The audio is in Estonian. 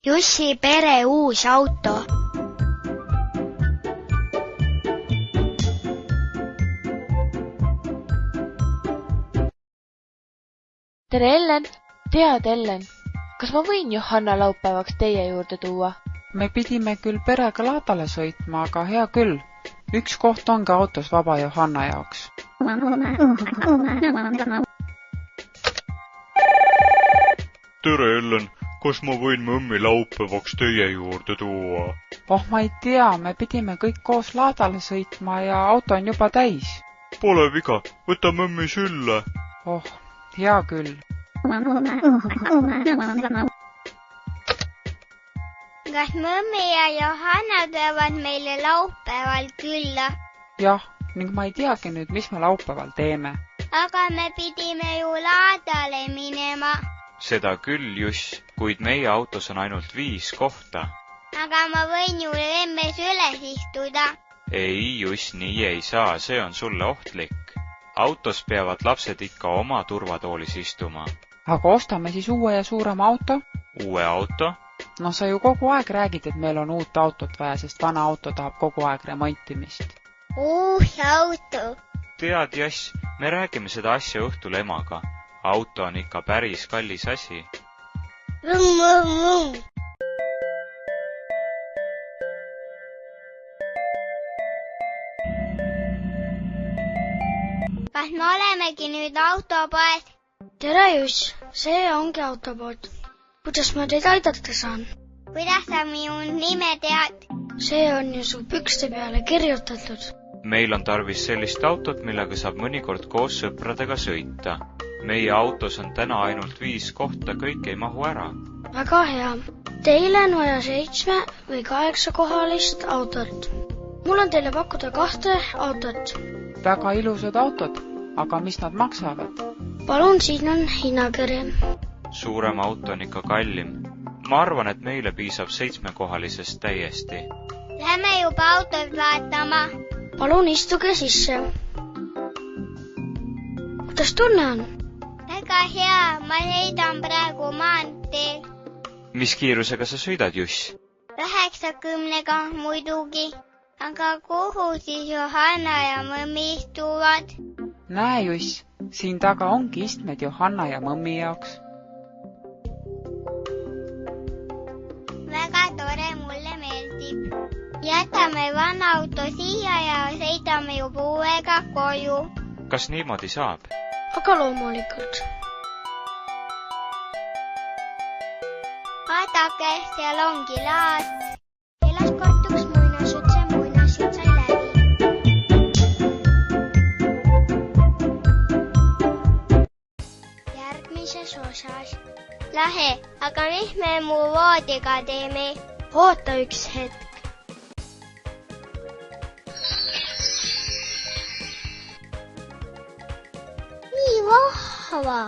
Jussi pere uus auto. Tere Ellen! Tead Ellen, kas ma võin Johanna laupäevaks teie juurde tuua? Me pidime küll perega laadale sõitma, aga hea küll. Üks koht ongi autos vaba Johanna jaoks. Tere Ellen, kas ma võin mõmmi laupäevaks teie juurde tuua? Oh, ma ei tea, me pidime kõik koos laadale sõitma ja auto on juba täis. Pole viga, võta mõmmi sülle. Oh, hea küll. Kas mõmmi ja Johanna tulevad meile laupäeval külla? Jah, ning ma ei teagi nüüd, mis me laupäeval teeme. Aga me pidime ju laadale minema. Seda küll, Juss, kuid meie autos on ainult 5 kohta. Aga ma võin ju lemmes üles istuda. Ei, Juss, nii ei saa, see on sulle ohtlik. Autos peavad lapsed ikka oma turvatoolis istuma. Aga ostame siis uue ja suurema auto? Uue auto? No sa ju kogu aeg räägid, et meil on uut autot vaja, sest vana auto tahab kogu aeg remontimist. Uus auto. Tead, Jass, me räägime seda asja õhtul emaga. Auto on ikka päris kallis asi. Kas me olemegi nüüd autopoes? Tere Juss, see ongi autopood. Kuidas ma teid aidata saan? Kuidas sa minu nime tead? See on ju su pükste peale kirjutatud. Meil on tarvis sellist autot, millega saab mõnikord koos sõpradega sõita. Meie autos on täna ainult 5 kohta, kõik ei mahu ära. Väga hea. Teile on vaja 7 või 8 kohalist autot. Mul on teile pakkuda 2 autot. Väga ilusad autod, aga mis nad maksavad? Palun, siin on hinnakiri. Suurem auto on ikka kallim. Ma arvan, et meile piisab 7-kohalisest täiesti. Lähme juba autot vaatama. Palun istuge sisse. Kuidas tunne on? Väga hea, ma sõidan praegu maanteel. Mis kiirusega sa sõidad, Juss? 90-ga muidugi. Aga kuhu siis Johanna ja mõmmi istuvad? Näe, Juss, siin taga ongi istmed Johanna ja mõmmi jaoks. Väga tore, mulle meeldib. Jätame vana auto siia ja sõidame juba uuega koju. Kas niimoodi saab? Aga loomulikult. Vaadake, seal ongi laat. Elas kortuks muinasjutt sai läbi. Järgmises osas. Lahe, aga mis me mu voodiga teeme? Oota üks hetk. Nii vahva.